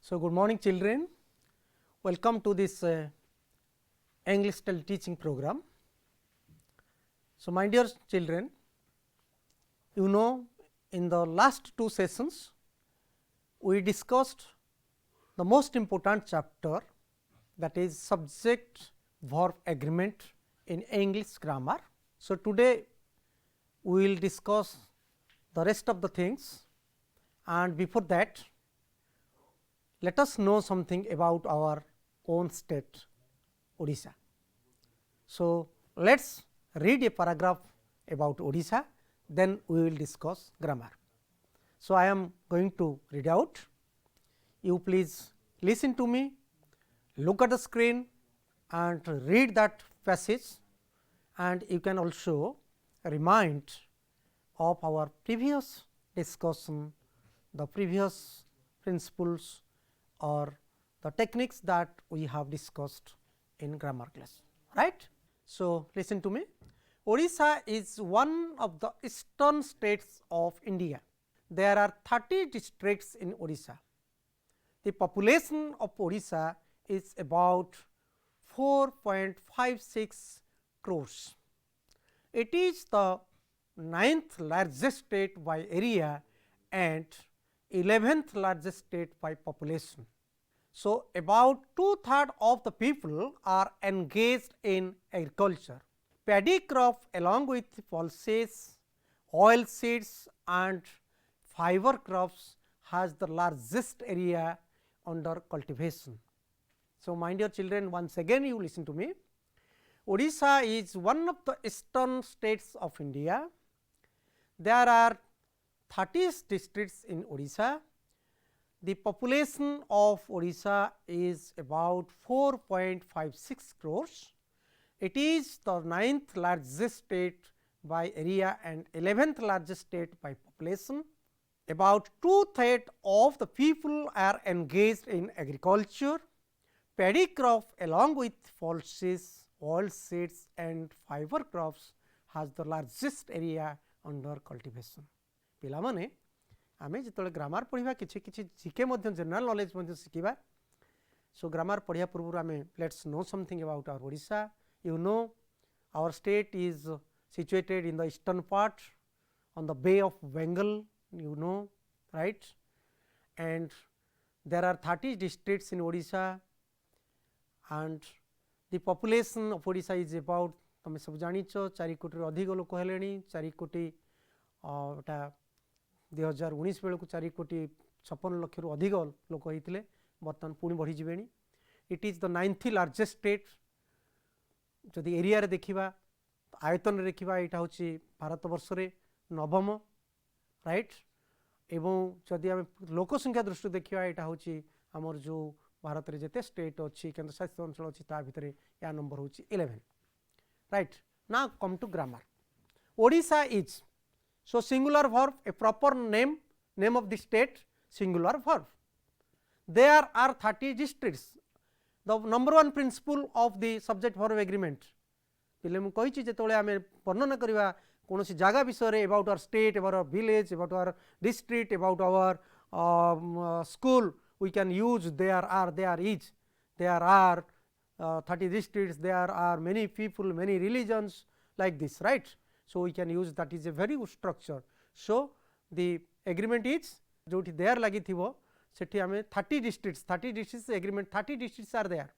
So, good morning children, welcome to this English teaching program. So, my dear children, you know in the last two sessions we discussed the most important chapter, that is subject verb agreement in English grammar. So, today we will discuss the rest of the things, and before that let us know something about our own state Odisha. So, let us read a paragraph about Odisha, then we will discuss grammar. So, I am going to read out, you please listen to me, look at the screen and read that passage, and you can also remind of our previous discussion, the previous principles or the techniques that we have discussed in grammar class, right. So, listen to me. Odisha is one of the eastern states of India. There are 30 districts in Odisha. The population of Odisha is about 4.56 crores. It is the 9th largest state by area and 11th largest state by population. So, about 2/3 of the people are engaged in agriculture. Paddy crop along with pulses, oil seeds and fiber crops has the largest area under cultivation. So, my dear children, once again you listen to me. Odisha is one of the eastern states of India. There are 30 districts in Odisha. The population of Odisha is about 4.56 crores. It is the 9th largest state by area and 11th largest state by population. About 2/3 of the people are engaged in agriculture. Paddy crop along with pulses, oil seeds and fiber crops has the largest area under cultivation. पिलामाने आमे जिते grammar पढ़ा कि GK general knowledge शिखा. So grammar पढ़ा पूर्व आम let's know something about our Odisha. You know our state is situated in the eastern part on the bay of Bengal, you know, right, and there are 30 districts in Odisha and the population of Odisha is about तुम सब जानिच 4 कोटी अधिक लोक हेले. 4 कोटी 2019 बेलू 4 कोटी 56 लक्ष अधिक लोक होते, बर्तमान पुणी बढ़ी जीवे. It is the 9th largest state. जदि एरिया देखा आयतन देखा यहाँ हूँ भारत वर्ष रे नवम, राइट. एवं जदि आम लोक संख्या दृष्टि देखा यहाँ हूँ आमर जो भारत में जिते स्टेट अच्छी केन्द्र शासित अंचल अच्छी ता भितर या नंबर हूँ 11, right. Now come to grammar. Odisha is so singular verb, a proper name of the state, singular verb. There are 30 districts. The number 1 principle of the subject verb agreement पे मुझे जो आम वर्णना करवा कौन सी जगह विषय about our state, about our village, about our district, about our school, we can use there are 30 districts, there are many people, many religions like this, right. So, we can use that is a very good structure. So, the agreement is जो there लगी थी सेठी आमे 30 districts agreement 30 districts are there.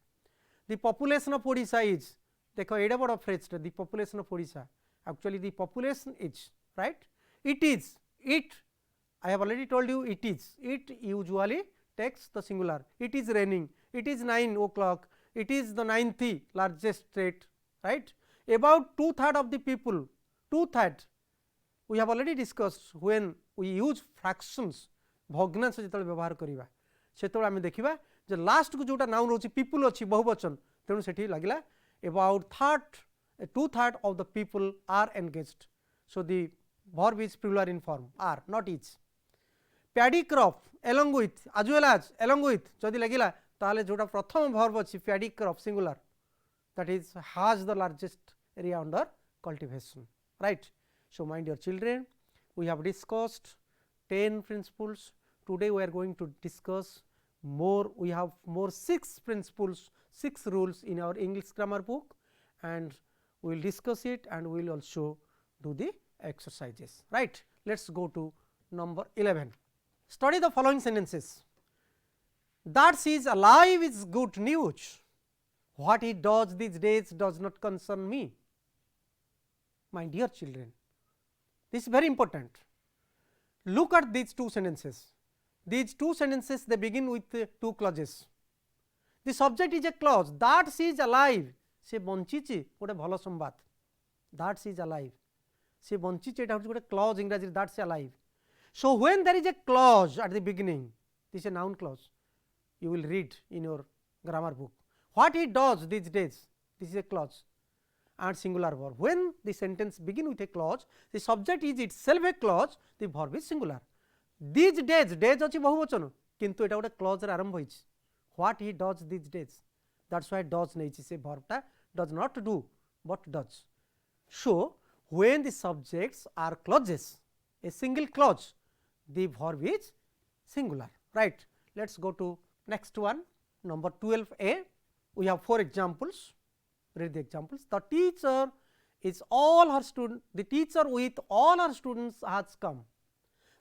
The population of Odisha is, देखो एडा बड़ा phrase, the population of Odisha, actually the population is, right. I have already told you it usually takes the singular. It is raining, it is 9 o'clock, it is the 9th largest state, right. About 2/3 of the people, 2/3 we have already discussed when we use fractions, भग्नांश जो व्यवहार करवा से देखा जो last को जोटा noun रोचे people अच्छी बहुवचन, तेणु से लगे about 2/3 of the people are engaged. So, the verb is plural in form, are, not is. Paddy crop along with, as well as, along with जदि लगिला ताले जोटा प्रथम verb अच्छी paddy crop singular, that is has the largest area under cultivation, right. So, my dear children, we have discussed 10 principles. Today we are going to discuss we have more 6 principles, 6 rules in our English grammar book, and we will discuss it and we will also do the exercises, right. Let us go to number 11. Study the following sentences. That she is alive is good news. What he does these days does not concern me. My dear children, this is very important. Look at these two sentences. These two sentences, they begin with two clauses. The subject is a clause, that she is alive, se bonchichi, gote bhalo sambat, that she is alive, se bonchichi, eta hoche gote clause ingraji, that she is alive. So when there is a clause at the beginning, this is a noun clause, you will read in your grammar book. What he does these days, this is a clause and singular verb. When the sentence begin with a clause, the subject is itself a clause, the verb is singular. These days, days achi bahuvachana, kintu eta gote clause re arambha hoichi. What he does these days, that is why does neichi, se verb ta does not do but does. So when the subjects are clauses, a single clause, the verb is singular, right. Let us go to next one, number 12a. We have 4 examples. Read the examples. The teacher is all her students, the teacher with all her students has come.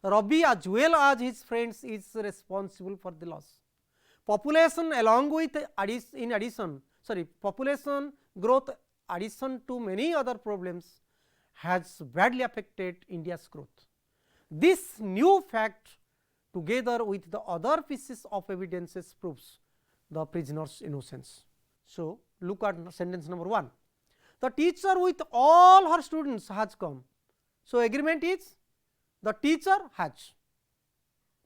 Rabi as well as his friends is responsible for the loss. Population along with population growth addition to many other problems has badly affected India's growth. This new fact together with the other pieces of evidences proves the prisoner's innocence. So look at sentence number 1. The teacher with all her students has come. So agreement is the teacher has.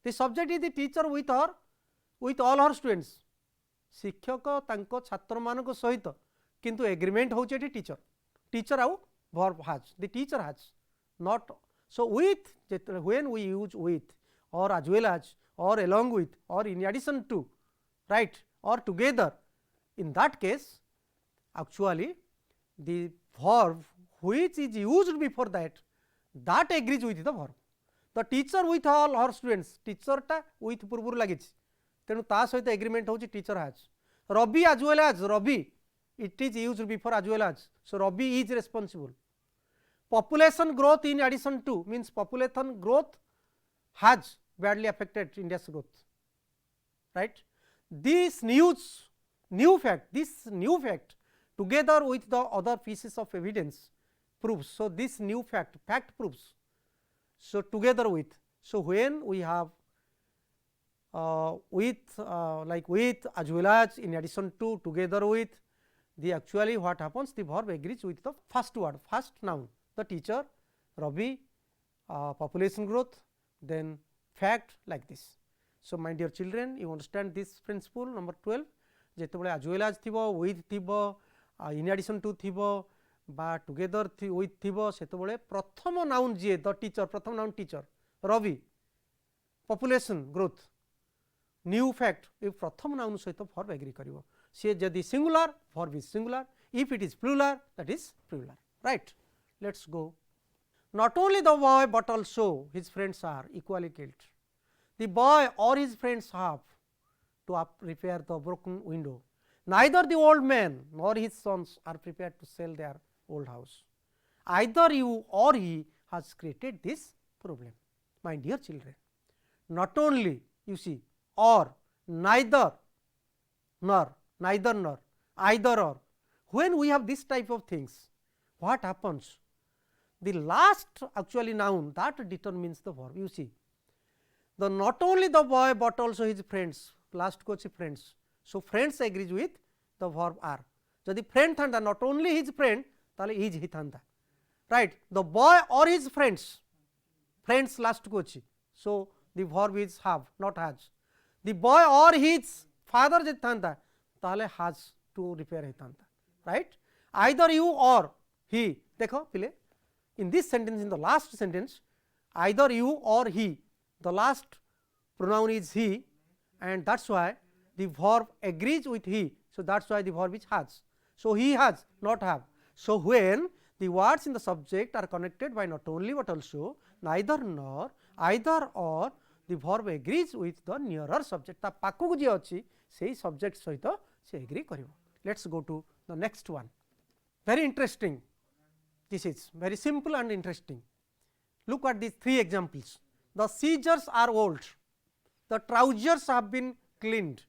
The subject is the teacher with her, with all her students. शिक्षक तांको छात्र मानक सहित किंतु agreement होचे teacher, teacher आउ verb has, the teacher has, not. So with, when we use with or as well as or along with or in addition to, right, or together, in that case actually the verb which is used before that agrees with the verb. The teacher with all her students, teacher ta with पूर्व लगी तेणु ता सहित agreement होची teacher has. Ravi as well as, Ravi it is used before as well as, so Ravi is responsible. Population growth in addition to means population growth has badly affected India's growth, right. This new fact together with the other pieces of evidence proves. So this new fact proves. So together with, so when we have with like with as well as, in addition to, together with, the actually what happens, the verb agrees with the first word, first noun, the teacher, Ravi, population growth, then fact, like this. So my dear children, you understand this principle number 12, जेतेबेले as well as थिबो, with थिबो, in addition to थिबो बा together with थिबो, सेतेबेले प्रथम noun J the teacher, प्रथम noun teacher, Ravi, population growth, new fact, if प्रथम noun सहित verb agree करिवो. से यदि singular, verb is singular, if it is plural, that is plural, right. Let us go. Not only the boy but also his friends are equally killed. The boy or his friends have to repair the broken window. Neither the old man nor his sons are prepared to sell their old house. Either you or he has created this problem. My dear children, not only you see, or, neither, nor, neither nor, either or. When we have this type of things, what happens? The last actually noun that determines the verb. You see, the not only the boy but also his friends, last ko hoche friends. So friends agrees with the verb are. Jodi friend thanta, not only his friend, tale is hi thanta, right. The boy or his friends, friends last ko hoche, so the verb is have, not has. The boy or his father jodi thanta, tale has to repair hi thanta, right. Either you or he, dekho pile in this sentence, in the last sentence, either you or he, the last pronoun is he, and that is why the verb agrees with he. So that is why the verb is has. So he has, not have. So when the words in the subject are connected by not only but also, neither nor, either or, the verb agrees with the nearer subject. ता पाखु जे अछि सेही subject सहित से agree करिवो. Let's go to the next one. Very interesting. This is very simple and interesting. Look at these three examples. The scissors are old. The trousers have been cleaned.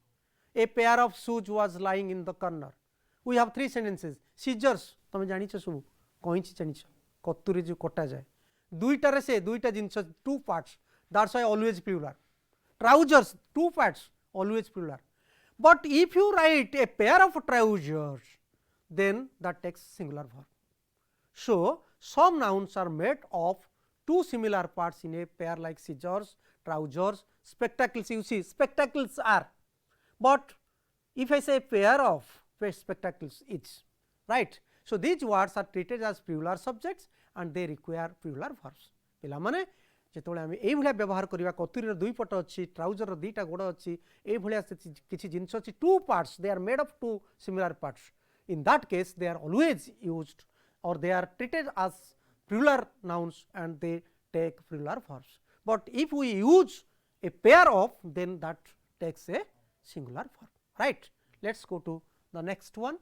A pair of shoes was lying in the corner. We have three sentences. Scissors तमे जानिछ सब कहिछि जानिछ कतुरे जो कटा जाए दुईटा रे से दुईटा जिंस two parts, that's why always plural. Trousers two parts, always plural. But if you write a pair of trousers, then that takes singular verb. So some nouns are made of two similar parts in a pair like scissors, trousers, spectacles. You see spectacles are, but if I say pair of spectacles, it's right. So these words are treated as plural subjects and they require plural verbs. पिला माने जेतबेले आमे एई भलिया व्यवहार करिवा कतुरी रे दुई पट अछि trouser रो दुईटा गोड़ अछि एई भलिया किछि जिंस अछि two parts, they are made of two similar parts. In that case they are always used or they are treated as plural nouns and they take plural verbs. But if we use a pair of, then that takes a singular verb, right. Let us go to the next one.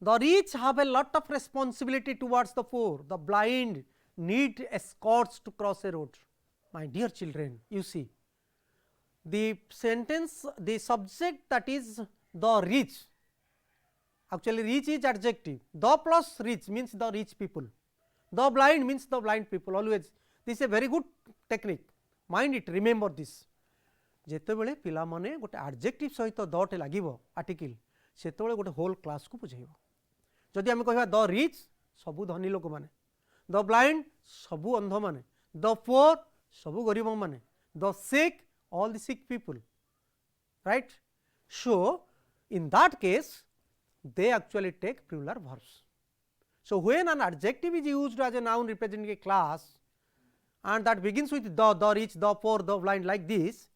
The rich have a lot of responsibility towards the poor. The blind need escorts to cross a road. My dear children, you see the sentence, the subject that is the rich, actually rich is adjective, the plus rich means the rich people, the blind means the blind people. Always this is a very good technique, mind it, remember this. जेतेबेले पिला माने गोटे adjective सहित the टे लागिवो article सेतेबेले गोटे whole class को बुझाइबो. जदि आमे कहबा द रिच सबु धनी लोक माने, द ब्लाइंड सबु अंध माने, द पुअर सबु गरीब माने, the sick all the sick people, right. So in that case they actually take plural verbs. So when an adjective is used as a noun representing a class and that begins with the rich, the poor, the blind, like this,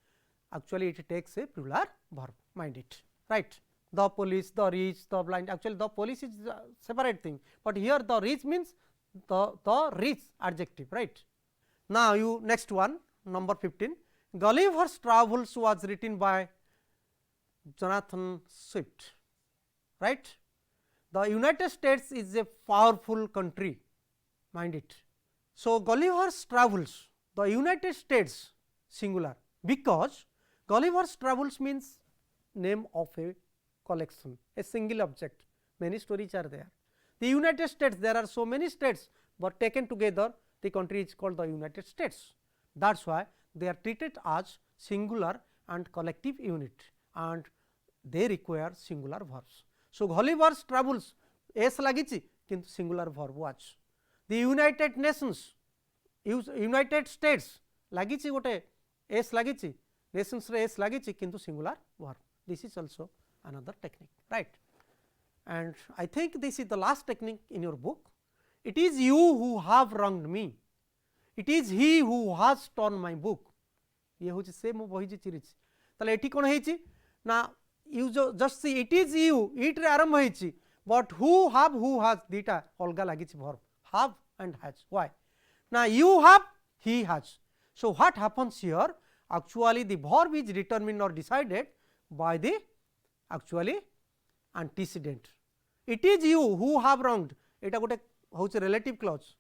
actually it takes a plural verb, mind it, right. The police, the rich, the blind, actually the police is a separate thing, but here the rich means the rich adjective, right. Now you next one, number 15. Gulliver's Travels was written by Jonathan Swift, right. The United States is a powerful country, mind it. So Gulliver's Travels, the United States singular, because Gulliver's Travels means name of a collection, a single object, many stories are there. The United States, there are so many states, but taken together the country is called the United States. That is why they are treated as singular and collective unit and they require singular verbs. So Gulliver's Travels s lagichi kintu singular verb was. The United Nations, United States lagichi gote s lagichi, nations re s lagichi kintu singular verb. This is also another technique, right. And I think this is the last technique in your book. It is you who have wronged me, it is he who has torn my book. ये हूँ से मो बही चिरी ताले एठी कोन हेछि ना you just see it is you it रे आरंभ हेछि बट हु हैज दीटा अलगा लागिछि verb have and has. Why ना you have he has. So what happens here, actually the verb is determined or decided by the actually antecedent. It is you who have wronged, एटा गोटे होछि relative clause,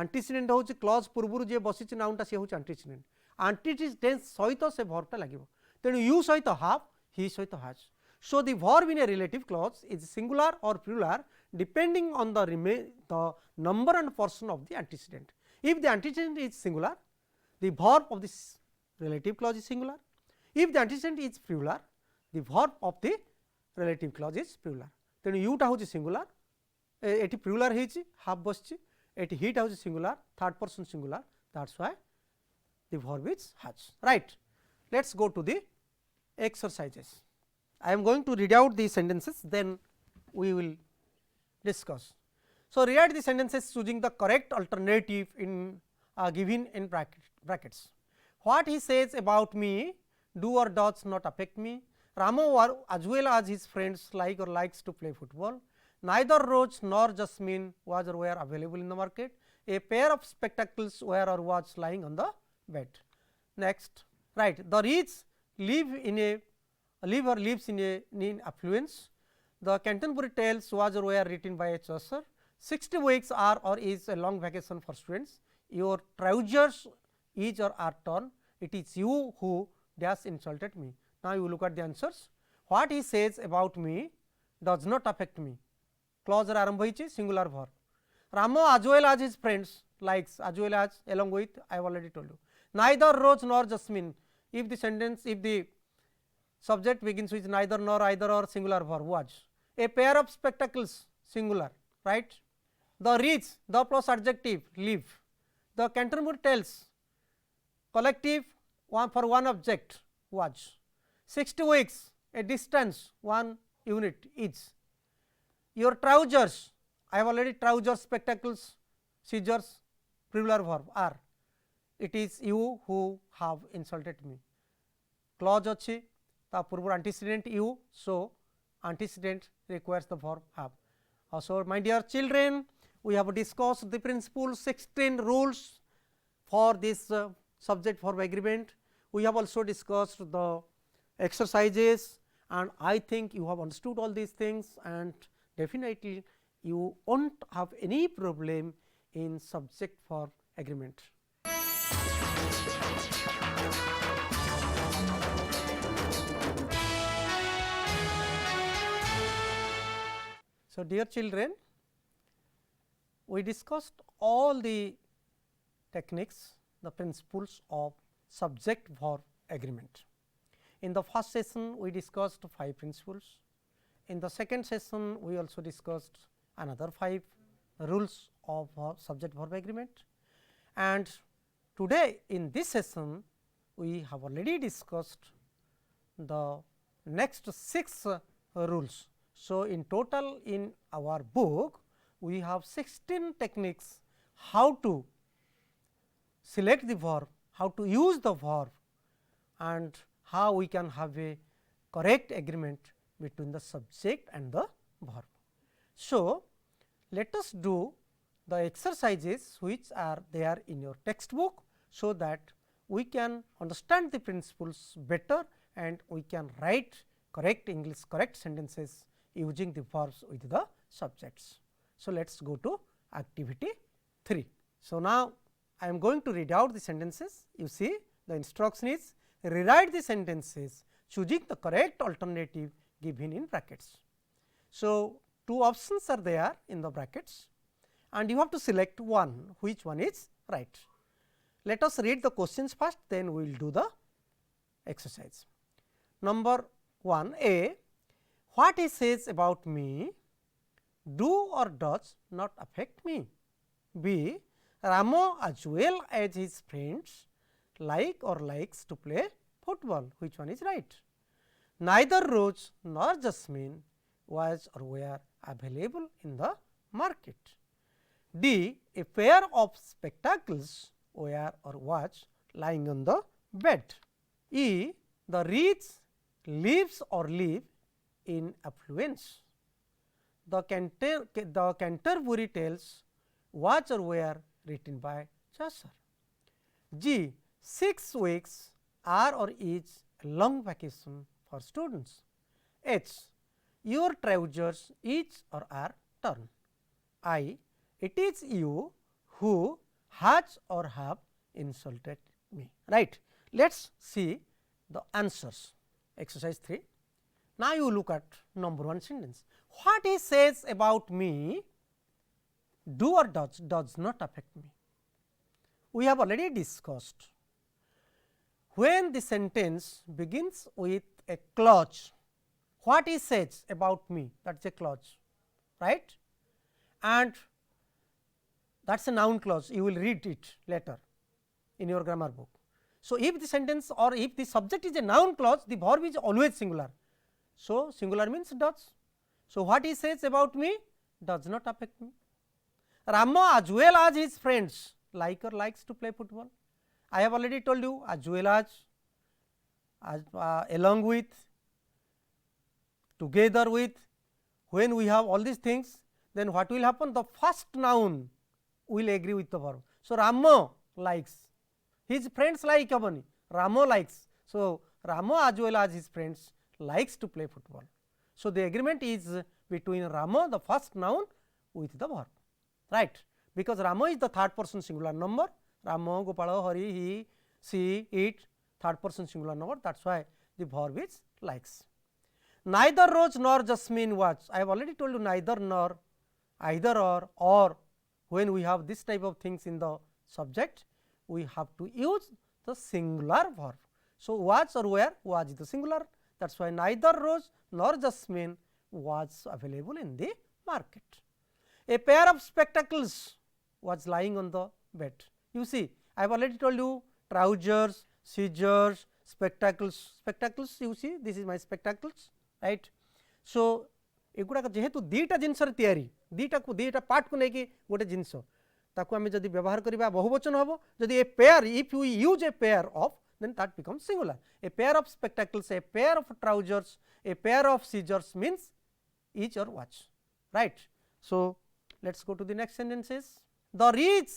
antecedent होछि clause पूर्वरु जे बसिछि नाउनटा से होछि antecedent. Antecedent सहित से verb टा लागिवो तेणु you सहित have, he सहित has. So the verb in a relative clause is singular or plural depending on the number and person of the antecedent. If the antecedent is singular, the verb of this relative clause is singular. If the antecedent is plural, the verb of the relative clause is plural. तेणु you टा होछि singular, एटी plural हेछि have बसछि, एटी he टा होछि singular, third person singular, that's why the verb is has, right. Let us go to the exercises. I am going to read out the sentences, then we will discuss. So rewrite the sentences choosing the correct alternative in given in brackets. What he says about me do or does not affect me. Ramu as well as his friends like or likes to play football. Neither Rose nor Jasmine was or were available in the market. A pair of spectacles were or was lying on the bed. Next, right. The rich live in a live or lives in affluence. The Canterbury Tales was or were written by a Chaucer. 60 weeks are or is a long vacation for students. Your trousers is or are torn. It is you who dash insulted me. Now, you look at the answers. What he says about me does not affect me. Clause आरंभ होइछि singular verb. Ramo as well as his friends likes as well as along with I have already told you. Neither Rose nor Jasmine. If the sentence, if the subject begins with neither nor either or singular verb was. A pair of spectacles singular, right. The rich, the plus adjective live. The Canterbury Tales collective one for one object was. 60 weeks a distance one unit is. Your trousers, I have already trousers, spectacles, scissors, plural verb are. It is you who have insulted me. Clause अच्छी ता पूर्व antecedent you, so antecedent requires the verb have. So, my dear children, we have discussed the principles 16 rules for this subject verb agreement. We have also discussed the exercises, and I think you have understood all these things, and definitely you won't have any problem in subject verb agreement. So, dear children, we discussed all the techniques, the principles of subject verb agreement. In the first session, we discussed 5 principles. In the second session, we also discussed another 5 rules of subject verb agreement. And today in this session, we have already discussed the next 6 rules. So, in total in our book, we have 16 techniques how to select the verb, how to use the verb, and how we can have a correct agreement between the subject and the verb. So, let us do the exercises which are there in your textbook, so that we can understand the principles better and we can write correct English correct sentences using the verbs with the subjects. So, let us go to activity 3. So, now I am going to read out the sentences. You see the instruction is rewrite the sentences choosing the correct alternative given in brackets. So, 2 options are there in the brackets, and you have to select one, which one is right. Let us read the questions first, then we will do the exercise. Number 1 A, what he says about me do or does not affect me. B, Ramo as well as his friends like or likes to play football, which one is right. Neither Rose nor Jasmine was or were available in the market. D, a pair of spectacles were or was lying on the bed. E, the rich lives or live in affluence. The Canterbury Tales was or were written by Chaucer. G, 6 weeks are or is a long vacation for students. H, your trousers is or are torn. I, it is you who has or have insulted me. Right. Let us see the answers. Exercise 3. Now, you look at number 1 sentence. What he says about me do or does not affect me. We have already discussed when the sentence begins with a clause, what he says about me, that is a clause, right, and that is a noun clause, you will read it later in your grammar book. So, if the sentence or if the subject is a noun clause, the verb is always singular. So, singular means does. So, what he says about me does not affect me. Ramo as well as his friends like or likes to play football. I have already told you as well as along with, together with. When we have all these things, then what will happen? The first noun will agree with the verb. So, Ramo likes, his friends like हेबनी, Ramo likes. So, Ramo as well as his friends likes to play football. So, the agreement is between Ramo the first noun with the verb, right, because Ramo is the third person singular number. Ramo, Gopala, Hari, he, she, it, third person singular number, that is why the verb is likes. Neither Rose nor Jasmine was. I have already told you neither nor, either or when we have this type of things in the subject, we have to use the singular verb. So, was or were, was is the singular, that is why neither Rose nor Jasmine was available in the market. A pair of spectacles was lying on the bed. You see, I have already told you trousers, scissors, spectacles, spectacles, you see this is my spectacles, right. So, एगुड़ा जेहेतु दीटा जिनस तैयारी दीटा part को लेकिन गोटे जिनस ताकू आमे जदि व्यवहार करिबा बहुवचन हबो जदि a pair if you use a pair of then that becomes singular. A pair of spectacles, a pair of trousers, a pair of scissors means each or watch, right. So, let us go to the next sentences. The rich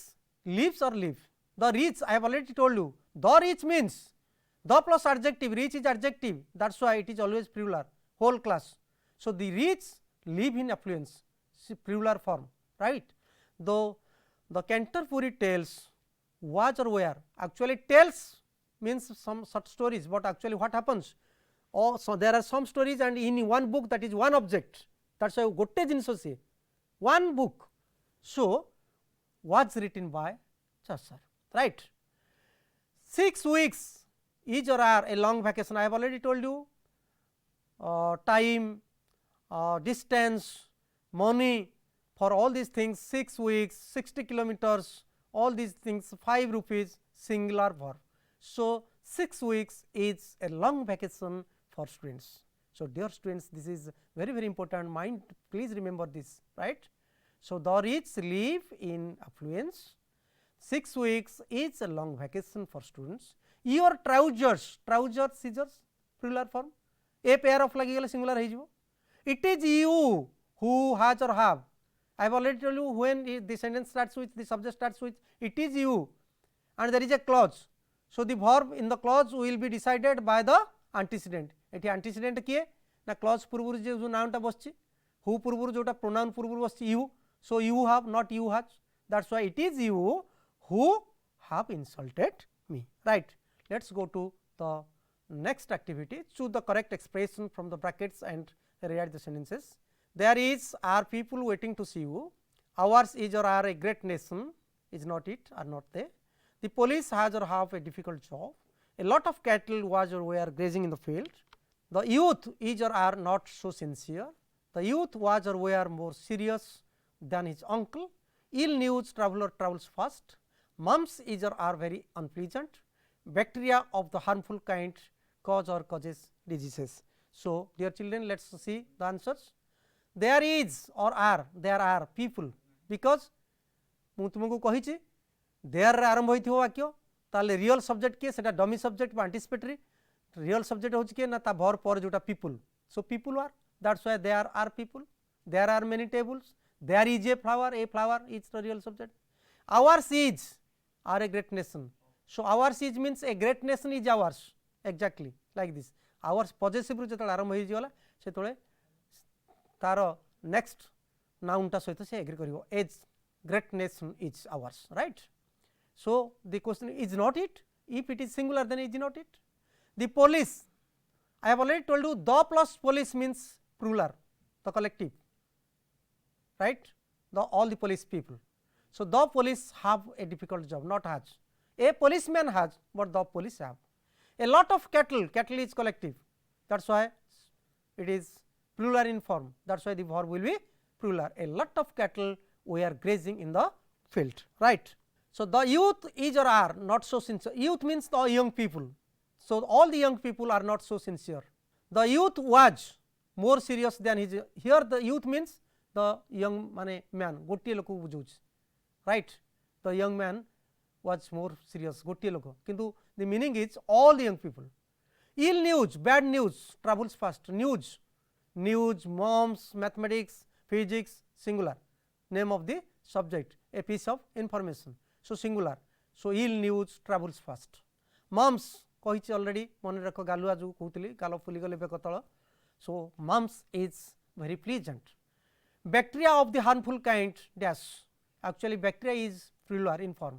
lives or live. The rich, I have already told you, the rich means the plus adjective, rich is adjective, that is why it is always plural, whole class. So, the rich live in affluence, plural form, right. Though the Canterbury Tales was or were, actually tales means some such stories, but actually what happens? Oh, so there are some stories and in one book, that is one object, that is why gotte jinso se one book. So, was written by Chaucer, right. 6 weeks is or are a long vacation. I have already told you time, distance, money, for all these things 6 weeks, 60 kilometers, all these things 5 rupees, singular verb. So, 6 weeks is a long vacation for students. So, dear students, this is very important, mind, please remember this, right. So, the rich live in affluence, 6 weeks is a long vacation for students. Your trousers, scissors, plural form, a pair of lagi singular heijibo. It is you who has or have. I have already told you when the sentence starts with, the subject starts with it is you and there is a clause. So, the verb in the clause will be decided by the antecedent. Eighty antecedent किए ना clause पूर्व जो noun टा बसची, who पूर्व जोटा pronoun पूर्व बसची you. So, you have not you has, that is why it is you who have insulted me, right. Let us go to the next activity, choose the correct expression from the brackets and rewrite the sentences. There is are people waiting to see you, ours is or are a great nation, is not it, are not they. The police has or have a difficult job, a lot of cattle was or were grazing in the field. The youth is or are not so sincere, the youth was or were more serious than his uncle. Ill news traveler travels fast, mumps is or are very unpleasant, bacteria of the harmful kind cause or causes diseases. So, dear children, let us see the answers. There is or are, there are people, because ମୁଁ तुमको कही there आरंभ होइथिबो वाक्य ताले real subject के सेटा dummy subject बा anticipatory, real subject होछि के ना ता भर पर जोटा people. So people are, that's why there are people, there are many tables, there is a flower is the real subject. Ours is are a great nation. So ours is means a great nation is ours, exactly like this. Ours positive रु जतले आरंभ होई जिवला सेतले तार next नाउनटा सहित से agree करिवो, as great nation is ours, right. So, the question is not it, if it is singular then is not it. The police, I have already told you the plus police means plural, the collective, right, the all the police people. So, the police have a difficult job, not has. A policeman has, but the police have. A lot of cattle, cattle is collective, that is why it is plural in form, that is why the verb will be plural. A lot of cattle we are grazing in the field, right. So, the youth is or are not so sincere, youth means the young people. So, all the young people are not so sincere. The youth was more serious than his, here the youth means the young man, gotiye loko bujhuchi, right. The young man was more serious, gotiye loko, kintu the meaning is all the young people. Ill news, bad news travels fast, news, moms, mathematics, physics, singular, name of the subject, a piece of information. So, singular. So, ill news travels fast. Mumps कही already मन रख गालुआ जो कहते गाल फुलीगले बेक तल so mumps is very pleasant bacteria of the harmful kind dash actually bacteria is pleural in form.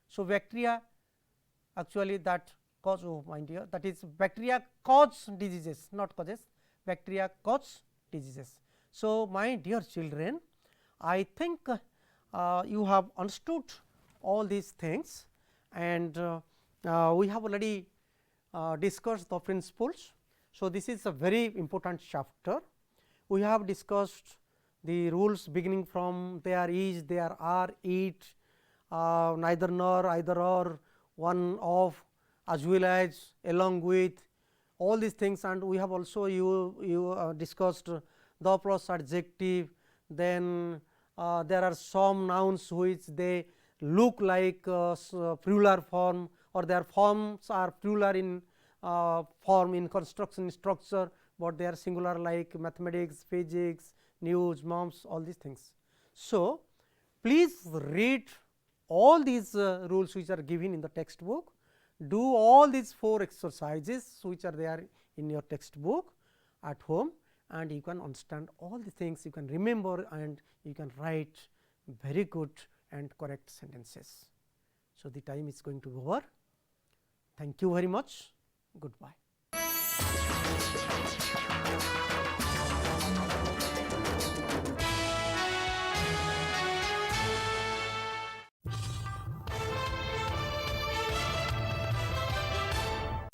So, bacteria actually that cause oh my dear that is bacteria cause diseases not causes bacteria cause diseases. So, my dear children I think you have understood all these things and we have already discussed the principles. So, this is a very important chapter. We have discussed the rules beginning from there is, there are, it, neither nor, either or, one of, as well as, along with, all these things, and we have also discussed the plus adjective. Then there are some nouns which they look like plural form or their forms are plural in form in construction structure, but they are singular like mathematics, physics, news, moms, all these things. So, please read all these rules which are given in the textbook, do all these 4 exercises which are there in your textbook at home, and you can understand all the things, you can remember and you can write very good and correct sentences. So, the time is going to be over. Thank you very much. Goodbye.